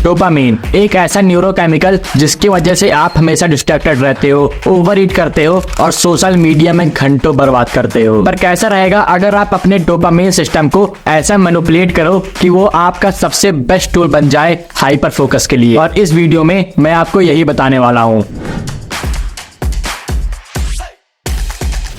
Dopamine एक ऐसा neurochemical जिसकी वजह से आप हमेशा डिस्ट्रैक्टेड रहते हो, ओवर ईट करते हो और सोशल मीडिया में घंटों बर्बाद करते हो। पर कैसा रहेगा अगर आप अपने डोपामीन सिस्टम को ऐसा मैनिपुलेट करो कि वो आपका सबसे बेस्ट टूल बन जाए हाइपर फोकस के लिए। और इस वीडियो में मैं आपको यही बताने वाला हूँ।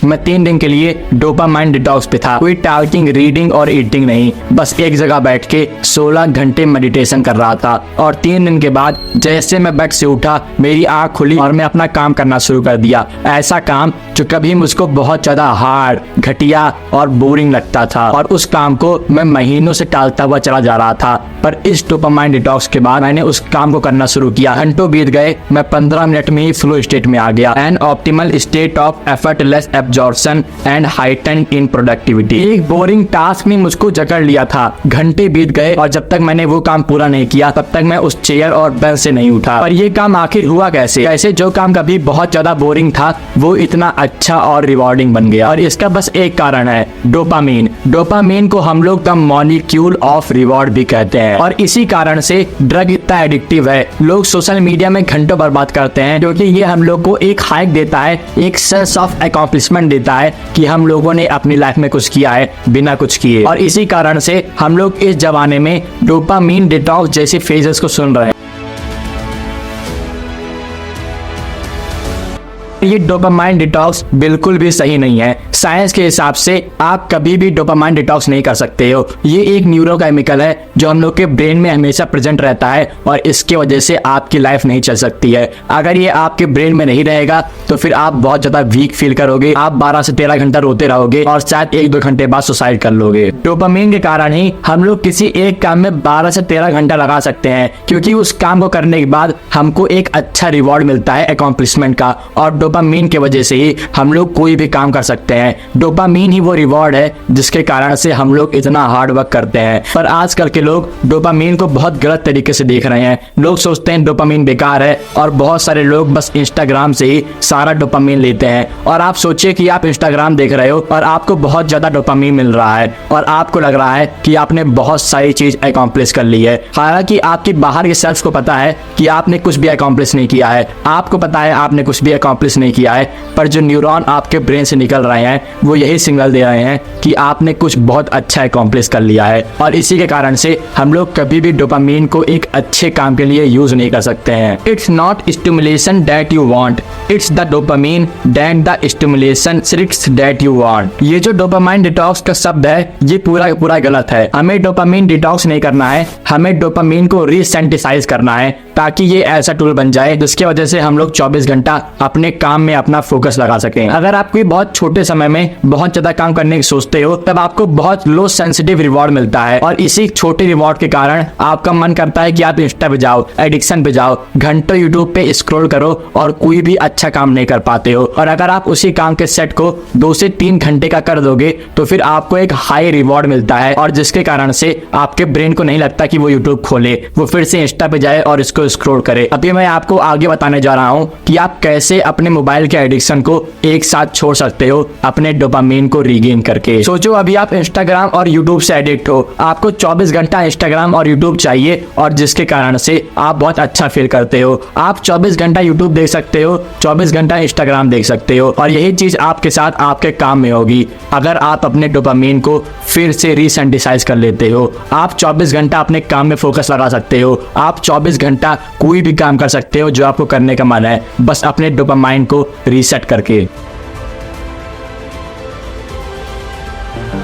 मैं 3 दिन के लिए डोपामाइन डिटॉक्स पे था। कोई टारगेटिंग, रीडिंग और ईटिंग नहीं, बस एक जगह बैठ के 16 घंटे मेडिटेशन कर रहा था। और 3 दिन के बाद जैसे मैं बेड से उठा, मेरी आंख खुली और मैं अपना काम करना शुरू कर दिया। ऐसा काम जो कभी मुझको बहुत ज्यादा हार्ड, घटिया और बोरिंग लगता था, और उस काम को मैं महीनों से टालता हुआ चला जा रहा था। पर इस डोपामाइन डिटॉक्स के बाद मैंने उस काम को करना शुरू किया। घंटों बीत गए, मैं 15 मिनट में ही फ्लो स्टेट में आ गया। An optimal state of effortless absorption and heightened in productivity. एक बोरिंग टास्क में मुझको जकड़ लिया था। घंटे बीत गए और जब तक मैंने वो काम पूरा नहीं किया तब तक मैं उस चेयर और बेंच से नहीं उठा। पर ये काम आखिर हुआ कैसे? कैसे जो काम कभी बहुत ज्यादा बोरिंग था वो इतना अच्छा और रिवॉर्डिंग बन गया? और इसका बस एक कारण है, डोपामीन। डोपामीन को हम लोग द मॉलिक्यूल ऑफ रिवॉर्ड भी कहते हैं। और इसी कारण से ड्रग इतना एडिक्टिव है। लोग सोशल मीडिया में घंटों बर्बाद करते हैं क्योंकि ये हम लोग को एक हाइक देता है, एक सेंस ऑफ अकॉम्प्लिशमेंट देता है कि हम लोगों ने अपनी लाइफ में कुछ किया है बिना कुछ किए। और इसी कारण से हम लोग इस जमाने में डोपामीन डिटॉक्स जैसे फेजेस को सुन रहे हैं। ये डोपामाइन डिटॉक्स बिल्कुल भी सही नहीं है। साइंस के हिसाब से आप कभी भी डोपामाइन डिटॉक्स नहीं कर सकते हो। ये एक न्यूरोकेमिकल है जो हम लोग के ब्रेन में हमेशा प्रेजेंट रहता है और इसके वजह से आपकी लाइफ नहीं चल सकती है। अगर ये आपके ब्रेन में नहीं रहेगा तो फिर आप बहुत ज्यादा वीक फील करोगे। आप 12 से 13 घंटा रोते रहोगे और शायद 1-2 घंटे बाद सुसाइड कर लोगे। डोपामाइन के कारण ही हम लोग किसी एक काम में 12 से 13 घंटा लगा सकते हैं, क्योंकि उस काम को करने के बाद हमको एक अच्छा रिवॉर्ड मिलता है अकॉम्प्लिशमेंट का। और डोपामीन की वजह से ही हम लोग कोई भी काम कर सकते हैं। डोपामीन ही वो रिवॉर्ड है जिसके कारण से हम लोग इतना हार्ड वर्क करते हैं। पर आजकल के लोग डोपामीन को बहुत गलत तरीके से देख रहे हैं। लोग सोचते हैं डोपामीन बेकार है और बहुत सारे लोग बस इंस्टाग्राम से ही सारा डोपामीन लेते हैं। और आप सोचिए कि आप इंस्टाग्राम देख रहे हो और आपको बहुत ज्यादा डोपामीन मिल रहा है और आपको लग रहा है कि आपने बहुत सारी चीज अकॉम्प्लिश कर ली है। हालांकि आपकी बाहर के सेल्फ को पता है कि आपने कुछ भी अकॉम्प्लिश नहीं किया है। आपको पता है आपने कुछ भी अकॉम्प्लिश नहीं किया है, पर जो न्यूरॉन आपके ब्रेन से निकल रहे हैं वो यही सिग्नल दे रहे हैं कि आपने कुछ बहुत अच्छा अकॉम्प्लिश कर लिया है। और इसी के कारण से हम लोग कभी भी डोपामीन को एक अच्छे काम के लिए यूज नहीं कर सकते हैं। It's not stimulation that you want, it's the dopamine that the stimulation tricks that you want. ये जो डोपामाइन डिटॉक्स का शब्द है ये पूरा गलत है। हमें डोपामीन डिटॉक्स नहीं करना है, हमें डोपामीन को रीसेंटिसाइज करना है ताकि ये ऐसा टूल बन जाए जिसकी वजह से हम लोग 24 घंटा अपने काम में अपना फोकस लगा सकें। अगर आप कोई बहुत छोटे समय में बहुत ज्यादा काम करने की सोचते हो तब आपको बहुत लो सेंसिटिव रिवॉर्ड मिलता है, और इसी छोटे रिवॉर्ड के कारण आपका मन करता है कि आप इंस्टा पे जाओ, एडिक्शन पे जाओ, घंटों यूट्यूब पे स्क्रॉल करो और कोई भी अच्छा काम नहीं कर पाते हो। और अगर आप उसी काम के सेट को 2 से 3 घंटे का कर दोगे तो फिर आपको एक हाई रिवॉर्ड मिलता है, और जिसके कारण से आपके ब्रेन को नहीं लगता कि वो यूट्यूब खोले, वो फिर से इंस्टा पे जाए और इसको स्क्रॉल करे। अभी मैं आपको आगे बताने जा रहा हूँ कि आप कैसे अपने मोबाइल के एडिक्शन को एक साथ छोड़ सकते हो अपने डोपामीन को रीगेन करके। सोचो अभी आप इंस्टाग्राम और यूट्यूब से एडिक्ट हो, आपको 24 घंटा इंस्टाग्राम और यूट्यूब चाहिए, और जिसके कारण से आप बहुत अच्छा फील करते हो। आप 24 घंटा यूट्यूब देख सकते हो, 24 घंटा इंस्टाग्राम देख सकते हो, और यही चीज आपके साथ आपके काम में होगी अगर आप अपने डोपामीन को फिर से रीसेंटिसाइज कर लेते हो। आप 24 घंटा अपने काम में फोकस लगा सकते हो, आप 24 घंटा कोई भी काम कर सकते हो जो आपको करने का मन है, बस अपने डोपामाइन को रीसेट करके।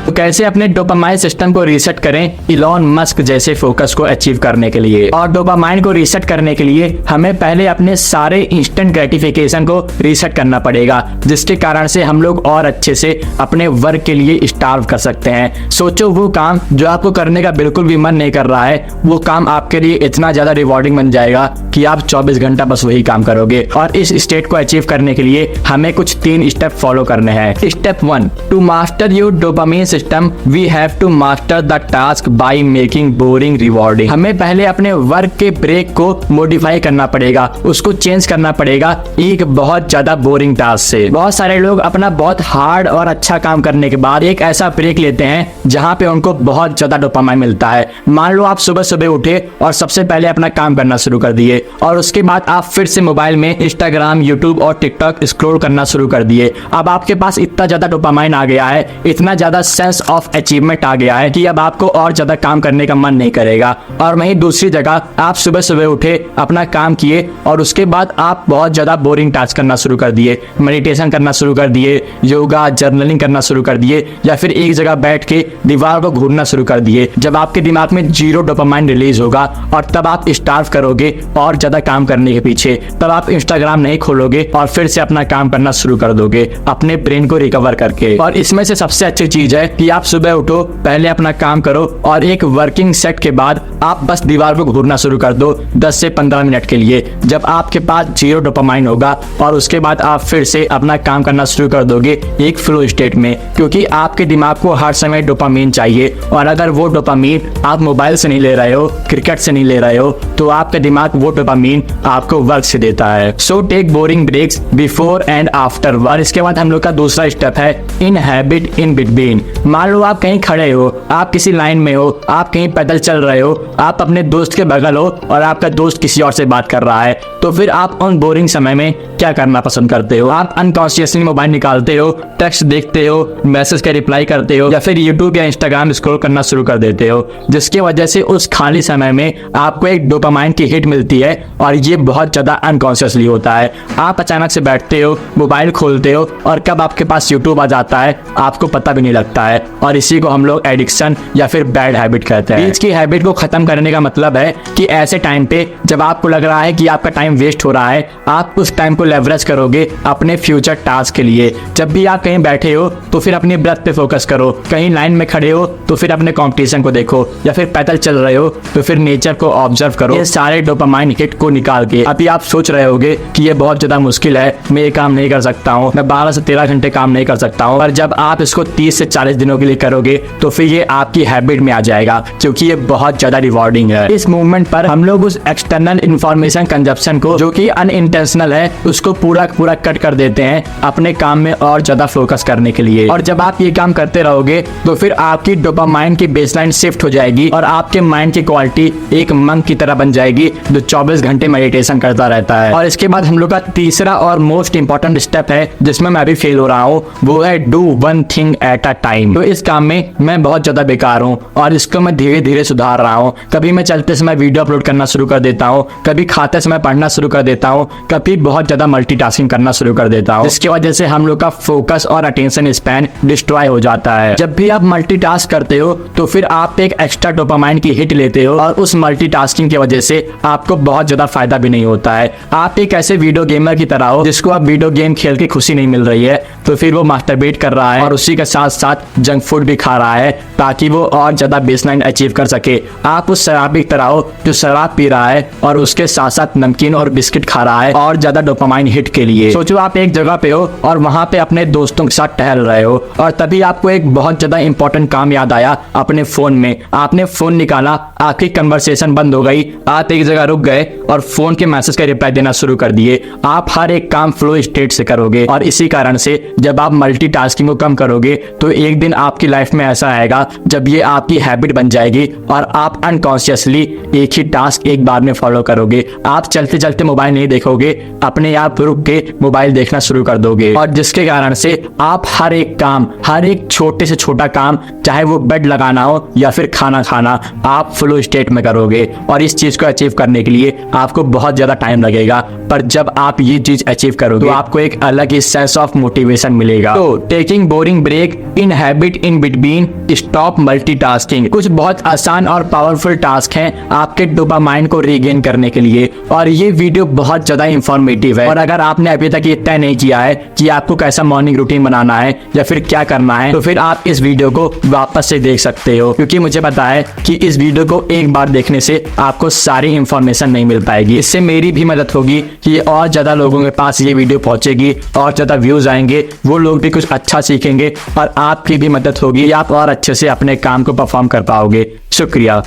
तो कैसे अपने डोपामाइन सिस्टम को रीसेट करें इलॉन मस्क जैसे फोकस को अचीव करने के लिए? और डोपामाइन को रीसेट करने के लिए हमें पहले अपने सारे इंस्टेंट ग्रेटिफिकेशन को रीसेट करना पड़ेगा, जिसके कारण से हम लोग और अच्छे से अपने वर्क के लिए स्टार्व कर सकते हैं। सोचो वो काम जो आपको करने का बिल्कुल भी मन नहीं कर रहा है, वो काम आपके लिए इतना ज्यादा रिवॉर्डिंग बन जाएगा कि आप 24 घंटा बस वही काम करोगे। और इस स्टेट को अचीव करने के लिए हमें कुछ 3 स्टेप फॉलो करने हैं। Step 1, to master your dopamine system system we have to master the task by making boring rewarding. हमें पहले अपने वर्क के ब्रेक को मॉडिफाई करना पड़ेगा, उसको चेंज करना पड़ेगा एक बहुत ज्यादा बोरिंग टास्क से। बहुत सारे लोग अपना बहुत हार्ड और अच्छा काम करने के बाद एक ऐसा ब्रेक लेते हैं जहां पे उनको बहुत ज्यादा डोपामाइन मिलता है। मान लो आप सुबह सुबह उठे और सबसे पहले अपना काम करना शुरू कर दिए और उसके बाद आप फिर से मोबाइल में इंस्टाग्राम, यूट्यूब और टिकटॉक स्क्रॉल करना शुरू कर दिए। अब आपके पास इतना ज्यादा डोपामाइन आ गया है, इतना ज्यादा सेंस ऑफ अचीवमेंट आ गया है कि अब आपको और ज्यादा काम करने का मन नहीं करेगा। और वहीं दूसरी जगह आप सुबह सुबह उठे, अपना काम किए और उसके बाद आप बहुत ज्यादा बोरिंग टास्क करना शुरू कर दिए, मेडिटेशन करना शुरू कर दिए, योगा, जर्नलिंग करना शुरू कर दिए या फिर एक जगह बैठ के दीवार को घूरना शुरू कर दिए। जब आपके दिमाग में जीरो डोपामाइन रिलीज होगा और तब आप स्टार्व करोगे और ज्यादा काम करने के पीछे, तब आप इंस्टाग्राम नहीं खोलोगे और फिर से अपना काम करना शुरू कर दोगे अपने ब्रेन को रिकवर करके। और इसमें से सबसे अच्छी चीज है कि आप सुबह उठो, पहले अपना काम करो और एक वर्किंग सेट के बाद आप बस दीवार को घूरना शुरू कर दो 10 से 15 मिनट के लिए। जब आपके पास जीरो डोपामाइन होगा और उसके बाद आप फिर से अपना काम करना शुरू कर दोगे एक फ्लो स्टेट में, क्योंकि आपके दिमाग को हर समय डोपामाइन चाहिए। और अगर वो डोपामाइन आप मोबाइल से नहीं ले रहे हो, क्रिकेट से नहीं ले रहे हो, तो आपका दिमाग वो डोपामाइन आपको वर्क से देता है। So take boring breaks before and after. और इसके बाद हम लोग का दूसरा स्टेप है इन हैबिट इन बिटवीन। मान लो आप कहीं खड़े हो, आप किसी लाइन में हो, आप कहीं पैदल चल रहे हो, आप अपने दोस्त के बगल हो और आपका दोस्त किसी और से बात कर रहा है, तो फिर आप उन बोरिंग समय में क्या करना पसंद करते हो? आप अनकॉन्शियसली मोबाइल निकालते हो, टेक्स्ट देखते हो, मैसेज का रिप्लाई करते हो या फिर यूट्यूब या इंस्टाग्राम स्क्रॉल करना शुरू कर देते हो, जिसकी वजह से उस खाली समय में आपको एक डोपामाइन की हिट मिलती है और ये बहुत ज्यादा अनकॉन्शियसली होता है। आप अचानक से बैठते हो, मोबाइल खोलते हो और कब आपके पास यूट्यूब आ जाता है आपको पता भी नहीं लगता है। और इसी को हम लोग एडिक्शन या फिर बैड हैबिट कहते हैं। बीच की हैबिट को खत्म करने का मतलब है कि ऐसे टाइम पे जब आपको लग रहा है कि आपका टाइम वेस्ट हो रहा है, आप उस टाइम को लेवरेज करोगे अपने फ्यूचर टास्क के लिए। जब भी आप कहीं बैठे हो तो फिर अपनी ब्रेथ पे फोकस करो, कहीं लाइन में खड़े हो तो फिर अपने कंपटीशन को देखो या फिर पैदल चल रहे हो तो फिर नेचर को ऑब्जर्व करो। ये सारे डोपामाइन हिट को निकाल के अभी आप सोच रहे होगे कि ये बहुत ज्यादा मुश्किल है, मैं ये काम नहीं कर सकता हूँ, मैं 12 से 13 घंटे काम नहीं कर सकता हूँ। पर जब आप इसको 30 से 40 दिनों के लिए करोगे तो फिर ये आपकी हैबिट में आ जाएगा, क्योंकि ये बहुत ज्यादा रिवॉर्डिंग है। इस मूवमेंट पर हम लोग उस एक्सटर्नल इंफॉर्मेशन कंजप्शन को जो कि अनइंटेंशनल है उसको पूरा कट कर देते हैं अपने काम में और ज्यादा फोकस करने के लिए। और जब आप ये काम करते रहोगे तो फिर आपकी डोपामाइन की बेसलाइन शिफ्ट हो जाएगी और आपके माइंड की क्वालिटी एक मंक की तरह बन जाएगी जो 24 घंटे मेडिटेशन करता रहता है। और इसके बाद हम लोग का तीसरा और मोस्ट इंपॉर्टेंट स्टेप है जिसमें मैं अभी फेल हो रहा हूँ, वो है do one thing at a time. तो इस काम में मैं बहुत ज्यादा बेकार हूँ और इसको मैं धीरे धीरे सुधार रहा हूँ। कभी मैं चलते समय वीडियो अपलोड करना शुरू कर देता हूँ, कभी खाते समय पढ़ना शुरू कर देता हूँ, कभी बहुत ज्यादा मल्टीटास्किंग करना शुरू कर देता हूँ, जिसकी वजह से हम लोग का फोकस और अटेंशन स्पैन डिस्ट्रॉय हो जाता है। जब भी आप मल्टीटास्क करते हो तो फिर आप एक एक्स्ट्रा डोपामाइन की हिट लेते हो और उस मल्टीटास्किंग की वजह से आपको बहुत ज्यादा फायदा भी नहीं होता है। आप एक ऐसे वीडियो गेमर की तरह हो जिसको आप वीडियो गेम खेल के खुशी नहीं मिल रही है, तो फिर वो मास्टरबेट कर रहा है और उसी के साथ साथ जंक फूड भी खा रहा है ताकि वो और ज्यादा बेसलाइन अचीव कर सके। आप उस शराबी की तरह हो जो शराब पी रहा है और उसके साथ साथ नमकीन और बिस्किट खा रहा है और ज्यादा डोपामाइन हिट के लिए। सोचो आप एक जगह पे हो और वहां पे अपने दोस्तों के साथ टहल रहे हो और तभी आपको एक बहुत ज्यादा इंपॉर्टेंट काम याद आया अपने फोन में। आपने फोन निकाला, आपकी कन्वर्सेशन बंद हो गई, आप एक जगह रुक गए और फोन के मैसेज का रिप्लाई देना शुरू कर दिए। आप हर एक काम फ्लो स्टेट से करोगे और इसी कारण से जब आप मल्टीटास्किंग को कम करोगे तो एक दिन आपकी लाइफ में ऐसा आएगा जब ये आपकी हैबिट बन जाएगी और आप अनकॉन्शियसली एक ही टास्क एक बार में फॉलो करोगे। आप चलते चलते मोबाइल नहीं देखोगे, अपने आप रुक के मोबाइल देखना शुरू कर दोगे और जिसके कारण से आप हर एक काम, हर एक छोटे से छोटा काम, चाहे वो बेड लगाना हो या फिर खाना खाना, आप फ्लो स्टेट में करोगे। और इस चीज को अचीव करने के लिए आपको बहुत ज्यादा टाइम लगेगा, पर जब आप ये चीज अचीव करोगे तो आपको एक अलग ही सेंस ऑफ मोटिवेशन मिलेगा। तो taking boring break in habit in between, stop multitasking, कुछ बहुत आसान और पावरफुल टास्क हैं आपके डोपामाइन को रीगेन करने के लिए। और ये वीडियो बहुत ज्यादा इंफॉर्मेटिव है और अगर आपने अभी तक ये तय नहीं किया है कि आपको कैसा मॉर्निंग रूटीन बनाना है या फिर क्या करना है, तो फिर आप इस वीडियो को वापस से देख सकते हो, क्योंकि मुझे पता है कि इस वीडियो को एक बार देखने से आपको सारी इंफॉर्मेशन नहीं मिल पाएगी। इससे मेरी भी मदद होगी कि और ज्यादा लोगों के पास ये वीडियो पहुंचेगी और ज्यादा व्यूज आएंगे, वो लोग भी कुछ अच्छा सीखेंगे और आपकी भी मदद होगी, आप और अच्छे से अपने काम को परफॉर्म कर पाओगे। शुक्रिया।